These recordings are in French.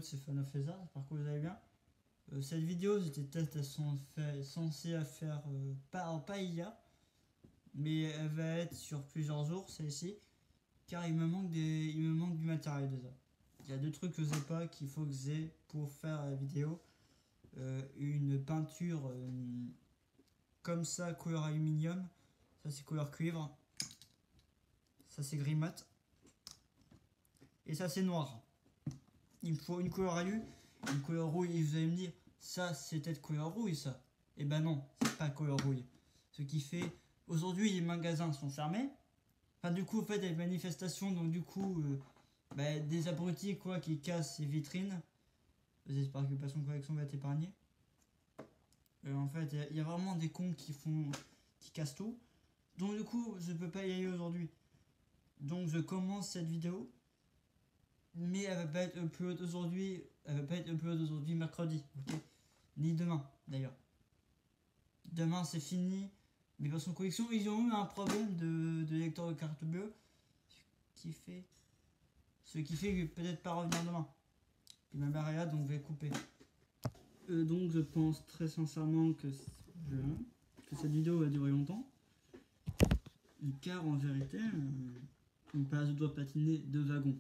c'est FunOfFeather, j'espère que vous allez bien. Cette vidéo, j'étais peut-être censé à faire pas hier, mais elle va être sur plusieurs jours, celle-ci, car il me manque du matériel déjà. Il y a deux trucs que j'ai pas qu'il faut que j'ai pour faire la vidéo. Une peinture comme ça, couleur aluminium, ça c'est couleur cuivre, ça c'est gris mat, et ça c'est noir. Il me faut une couleur alu, une couleur rouille, et vous allez me dire, ça c'est peut-être couleur rouille ça. Et ben non, c'est pas couleur rouille. Ce qui fait, aujourd'hui les magasins sont fermés, enfin du coup en fait il y a des manifestations, donc du coup des abrutis quoi qui cassent les vitrines. J'espère que Passion Collection va être épargnée. En fait il y a vraiment des cons qui cassent tout, donc du coup je peux pas y aller aujourd'hui. Donc je commence cette vidéo, mais elle va pas être upload aujourd'hui, mercredi, ok, ni demain d'ailleurs. Demain c'est fini, mais Passion Collection ils ont eu un problème de lecteur de carte bleue, ce qui fait que peut-être pas revenir demain. Puis ma barre est là, donc je vais couper. Donc je pense très sincèrement que cette vidéo va durer longtemps, car en vérité je dois patiner deux wagons.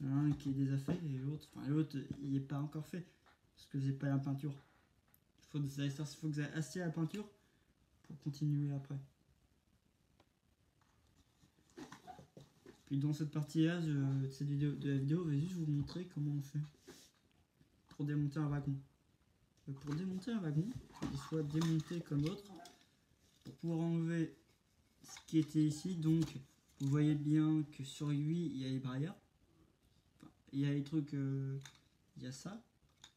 Un qui est déjà fait et l'autre il n'est pas encore fait parce que j'ai pas la peinture. Il faut que j'ai assez la peinture pour continuer après. Puis dans cette partie là de la vidéo, je vais juste vous montrer comment on fait pour démonter un wagon. Pour démonter un wagon, il soit démonté comme l'autre, pour pouvoir enlever ce qui était ici. Donc vous voyez bien que sur lui il y a les barrières, il y a les trucs, il y a ça,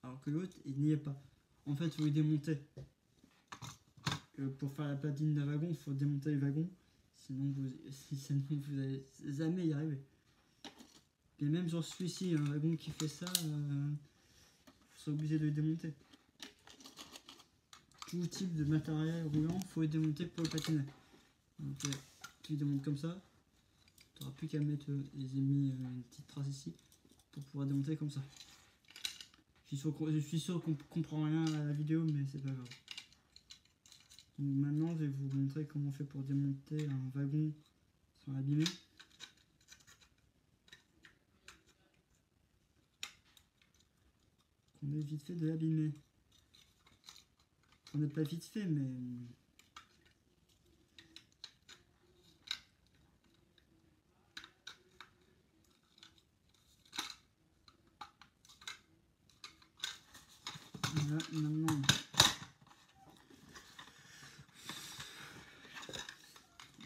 alors que l'autre il n'y est pas. En fait, il faut les démonter. Pour faire la platine d'un wagon, il faut démonter les wagons, sinon vous allez jamais y arriver. Et même sur celui-ci, un wagon qui fait ça, vous serez obligé de le démonter. Tout type de matériel roulant, il faut les démonter pour le patiner. Donc tu les démontes comme ça, tu n'auras plus qu'à mettre, j'ai mis une petite trace ici, pour pouvoir démonter comme ça. Je suis sûr qu'on comprend rien à la vidéo, mais c'est pas grave. Donc maintenant je vais vous montrer comment on fait pour démonter un wagon sans l'abîmer. On est vite fait de l'abîmer. On n'est pas vite fait, mais voilà, maintenant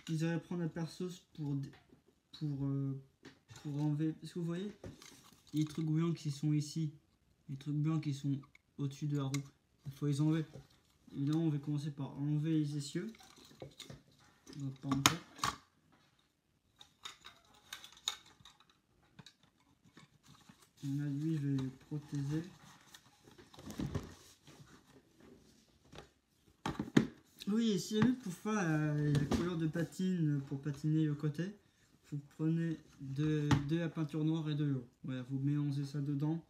vous allez prendre la perceuse pour enlever, parce que vous voyez les trucs blancs qui sont ici, les trucs blancs qui sont au-dessus de la roue, il faut les enlever. Et là on va commencer par enlever les essieux. On va pas en faire. Là lui je vais le protéger. Oui, et si jamais pour faire la couleur de patine, pour patiner le côté, vous prenez de la peinture noire et de l'eau. Voilà, vous mélangez ça dedans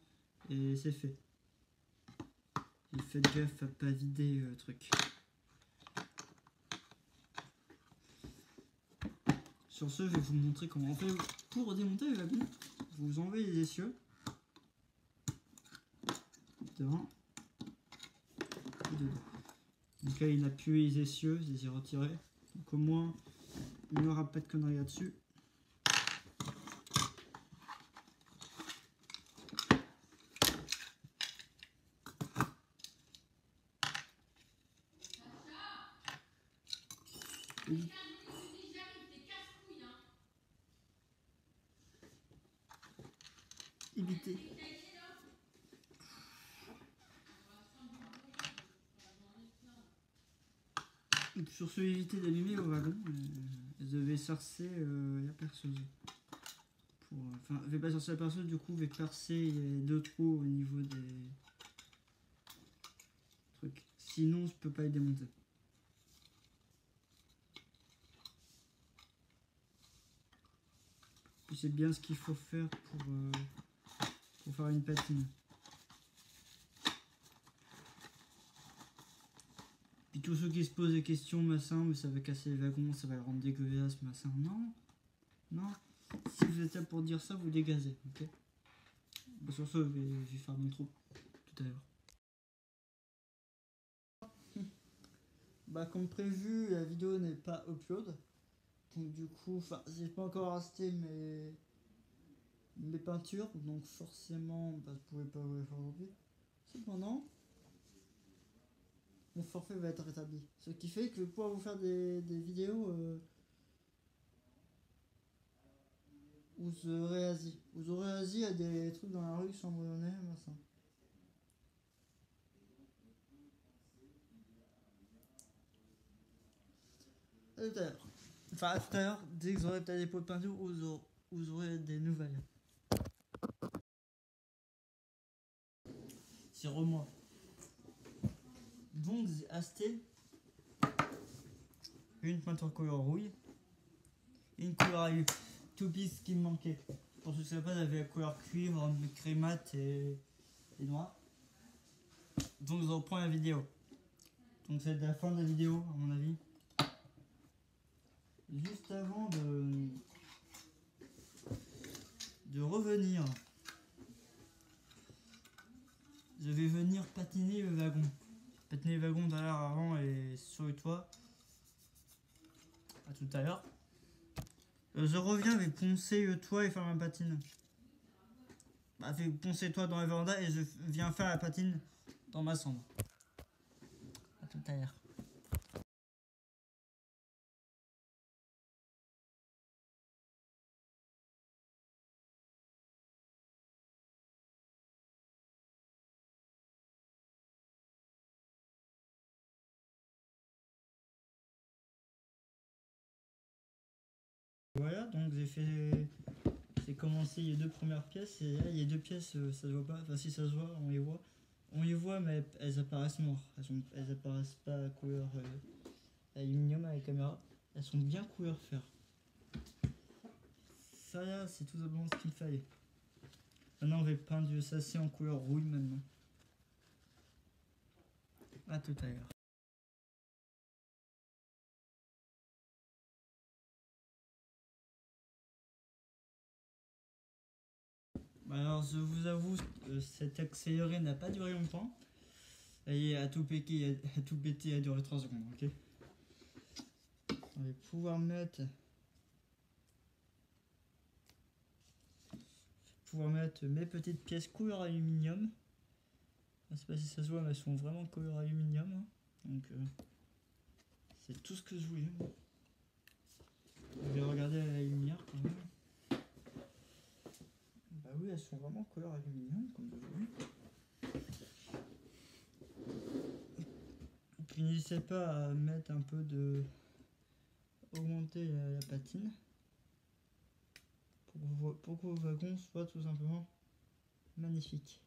et c'est fait. Et faites gaffe à pas vider le truc. Sur ce, je vais vous montrer comment on fait pour démonter le wagon. Vous enlevez les essieux. Devant. Dedans. Donc là, il n'a plus les essieux, je les ai retirés. Donc au moins, il n'y aura pas de conneries là-dessus. Éviter. Sur ce, éviter d'abîmer le wagon. Je vais sarcer la perceuse. Enfin, je vais pas sortir la perceuse, du coup, je vais percer les deux trous au niveau des trucs. Sinon, je peux pas les démonter. Puis c'est bien ce qu'il faut faire pour faire une patine. Puis tous ceux qui se posent des questions, machin, mais ça va casser les wagons, ça va le rendre dégueulasse, machin. Non, non. Si vous êtes là pour dire ça, vous dégazez, ok? Bah, sur ce, je vais faire mon trou tout à l'heure. Bah, comme prévu, la vidéo n'est pas upload. Donc, du coup, enfin, j'ai pas encore acheté mes peintures, donc forcément, bah, je pouvais pas vous les faire aujourd'hui. Cependant, mon forfait va être rétabli. Ce qui fait que je vais pouvoir vous faire des vidéos où vous aurez Asie à des trucs dans la rue sans monnaie, machin. À tout à l'heure. Enfin, à tout à l'heure, dès que vous aurez peut-être des pots de peinture, vous aurez des nouvelles. Sur moi. Donc, j'ai acheté une peinture couleur rouille, une couleur à tout piste qui me manquait. Pour ceux qui ne savent pas, j'avais la couleur cuivre, crémat et noir. Donc, je reprends la vidéo. Donc, c'est la fin de la vidéo, à mon avis. Juste avant de revenir, je vais venir patiner le wagon. Patiner le wagon derrière, avant et sur le toit. À tout à l'heure. Je reviens, je vais poncer le toit et faire ma patine. Bah, je vais poncer le toit dans la véranda et je viens faire la patine dans ma chambre. À tout à l'heure. Voilà, donc j'ai commencé les deux premières pièces et là, il y a deux pièces, ça se voit pas. Enfin, si ça se voit, on les voit. On les voit, mais elles apparaissent noires. Elles apparaissent pas couleur aluminium à la caméra. Elles sont bien couleur fer. Ça là, c'est tout simplement ce qu'il fallait. Maintenant, on va peindre du sachet en couleur rouille maintenant. À tout à l'heure. Alors, je vous avoue, cet accéléré n'a pas duré longtemps. Et à tout péter, il a duré 3 secondes, ok? On va pouvoir mettre mes petites pièces couleur aluminium. Je sais pas si ça se voit, mais elles sont vraiment couleur aluminium. Hein. Donc, c'est tout ce que je voulais. Je vais regarder à la lumière quand même. Bah oui, elles sont vraiment couleur aluminium, comme vous voyez. Puis n'hésitez pas à mettre un peu de... augmenter la patine. Pour que vos wagons soient tout simplement magnifiques.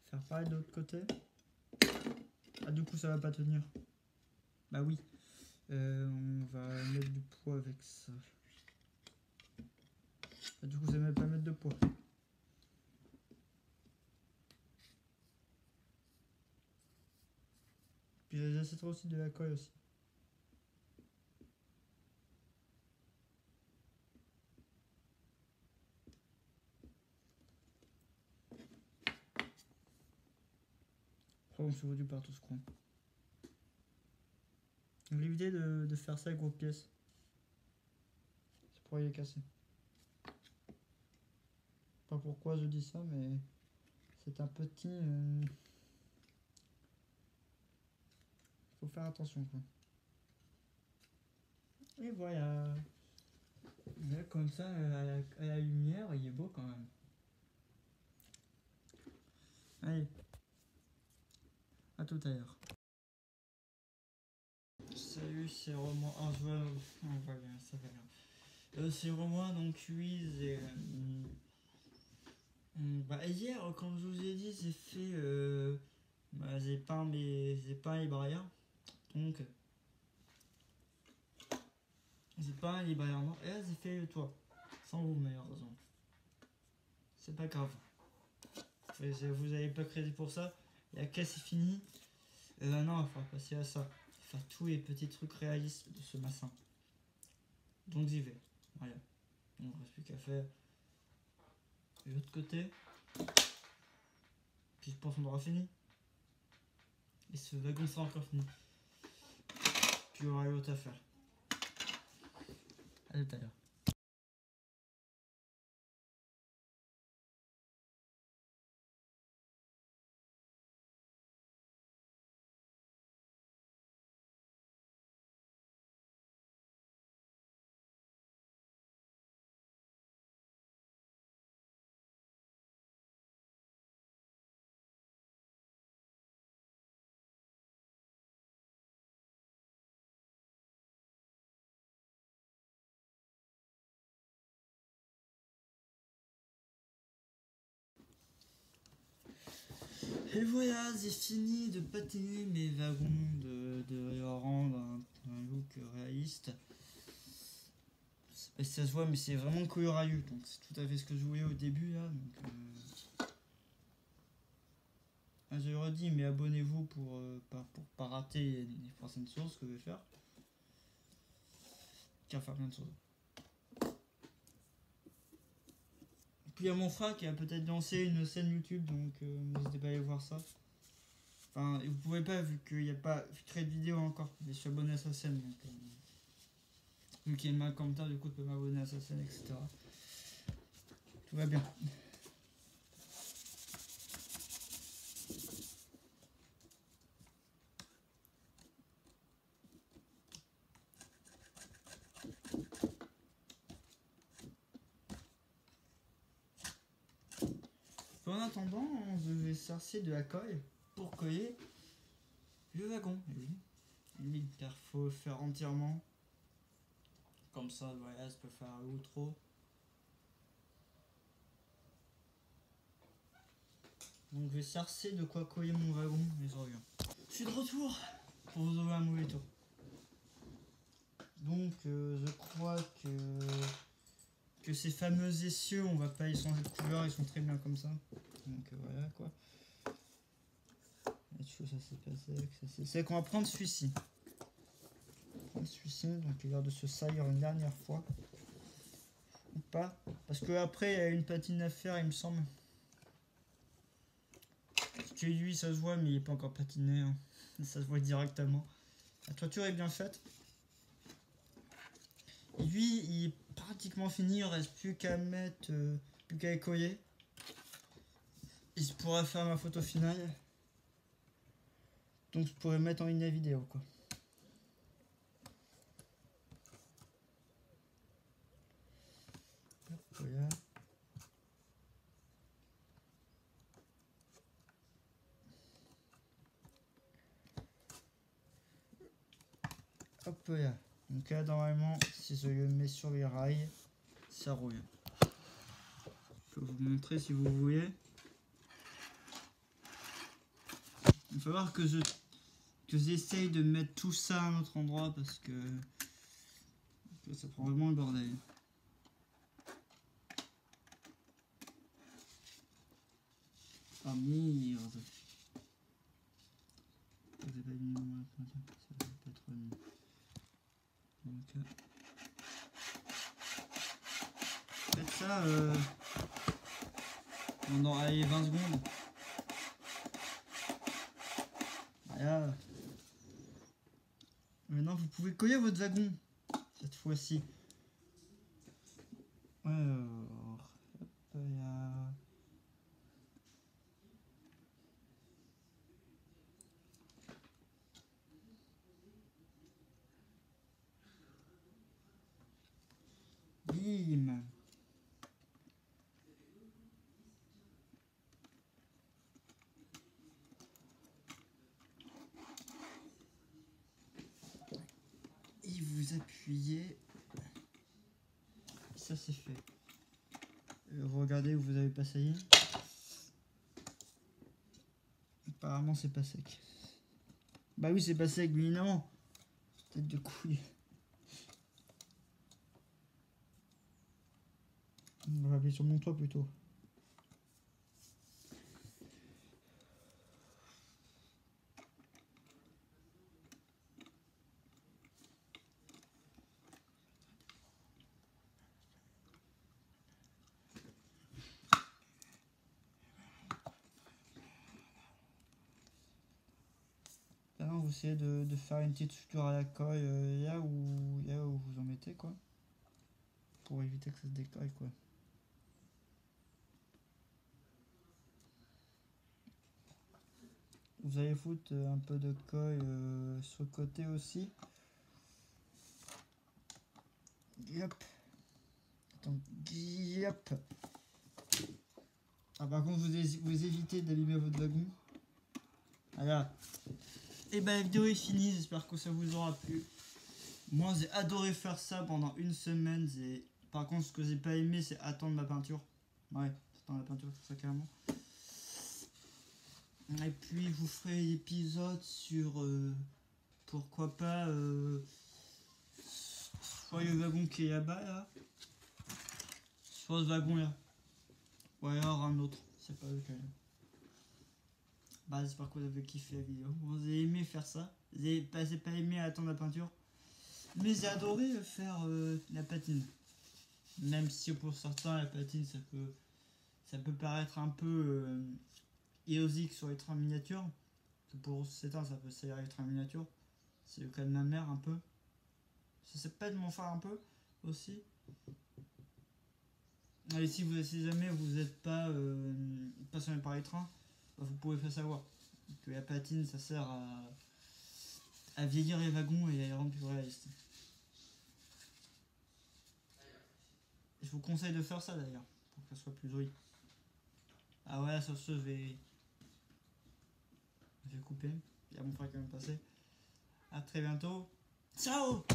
Faire pareil de l'autre côté. Ah, du coup ça va pas tenir. Bah oui. On va mettre du poids avec ça. Ah, du coup ça va pas mettre de poids. Puis j'achèterai aussi de la colle aussi. Après on se voit du partout ce coin. Donc l'idée de faire ça avec vos pièces. C'est pour les casser. Pas pourquoi je dis ça, mais c'est un petit... faut faire attention quoi. Et voilà. Là, comme ça, à la lumière, il est beau quand même. Allez. À tout à l'heure. Salut, c'est Romain. Ah, voilà, ça va bien. C'est Romain donc Louise et bah, hier comme je vous ai dit j'ai fait bah, j'ai peint les barrières donc j'ai peint les barrières noires et là j'ai fait le toit sans vous malheureusement c'est pas grave. Vous avez pas crédit pour ça, la caisse est finie. Non, il faudra passer à ça, faire tous les petits trucs réalistes de ce bassin. Donc j'y vais. Voilà. Donc, il ne reste plus qu'à faire de l'autre côté. Puis je pense qu'on aura fini. Et ce wagon sera encore fini. Puis il y aura l'autre à faire. À tout à l'heure. Et voilà, j'ai fini de patiner mes wagons, de leur rendre un look réaliste. Je sais pas si ça se voit, mais c'est vraiment colorieux, donc c'est tout à fait ce que je voulais au début là. Donc, je le redis, mais abonnez-vous pour pas rater les prochaines choses que je vais faire. Car faire plein de choses. Puis il y a mon frère qui a peut-être lancé une chaîne YouTube, donc n'hésitez pas à aller voir ça. Enfin, vous pouvez pas vu qu'il n'y a pas très de vidéos encore, mais je suis abonné à sa chaîne. Donc, vu qu'il y a un commentaire, du coup, je peux m'abonner à sa chaîne, etc. Tout va bien. En attendant, je vais chercher de la colle pour coller le wagon. Oui, il faut faire entièrement. Comme ça, le voyage peut faire l'outro. Donc je vais chercher de quoi coller mon wagon et je reviens. Je suis de retour pour vous ouvrir un mauvais tour. Donc je crois que ces fameux essieux, on va pas y changer de couleur, ils sont très bien comme ça. Donc voilà quoi. Ça s'est passé. C'est qu'on va prendre celui-ci. Celui-ci, donc il a l'air de se salir une dernière fois. Ou pas. Parce que après il y a une patine à faire, il me semble. Parce que lui ça se voit, mais il n'est pas encore patiné. Hein. Ça se voit directement. La toiture est bien faite. Et lui, il est pratiquement fini, il ne reste plus qu'à mettre, plus qu'à écoyer. Il pourra faire ma photo finale. Donc je pourrais mettre en ligne la vidéo quoi. Hop, voilà. Hop là. Donc là normalement si je le mets sur les rails, ça roule. Je peux vous montrer si vous voulez. Il va falloir que j'essaye de mettre tout ça à un autre endroit parce que ça prend vraiment le bordel. Ah merde. Ça va pas trop mis. Donc, faites ça pendant 20 secondes. Voilà. Maintenant vous pouvez coller votre wagon cette fois-ci. Alors, hop là. Bim. Et vous appuyez. Regardez où vous avez pas saillie. Apparemment c'est pas sec. Bah oui c'est pas sec, mais non. Tête de couille. On va appuyer sur mon toit plutôt. Maintenant vous essayez de faire une petite suture à la colle là où vous en mettez quoi. Pour éviter que ça se décolle quoi. Vous allez foutre un peu de colle sur le côté aussi. Yep. Attends, yep. Ah, par contre, vous évitez d'abîmer votre wagon. Voilà. Et ben la vidéo est finie, j'espère que ça vous aura plu. Moi j'ai adoré faire ça pendant une semaine. Par contre ce que j'ai pas aimé c'est attendre ma peinture. Ouais, attendre la peinture, c'est ça carrément. Et puis je vous ferai l'épisode sur pourquoi pas soit le wagon qui est là-bas là. Soit ce wagon là. Ou alors un autre, c'est pas lequel. Bah j'espère que vous avez kiffé la vidéo. Vous avez aimé faire ça. J'ai pas aimé attendre la peinture. Mais j'ai adoré faire la patine. Même si pour certains la patine ça peut paraître un peu illogique sur les trains miniatures. Pour certains ça peut servir les trains miniatures. C'est le cas de ma mère un peu. Ça peut être mon frère un peu aussi. Et si jamais vous n'êtes pas passionné par les trains, bah, vous pouvez faire savoir que la patine ça sert à vieillir les wagons et à les rendre plus réalistes. Je vous conseille de faire ça d'ailleurs, pour que ça soit plus joli. Ah ouais, sur ce, je vais couper. Il y a mon frère qui va me passer. A très bientôt. Ciao!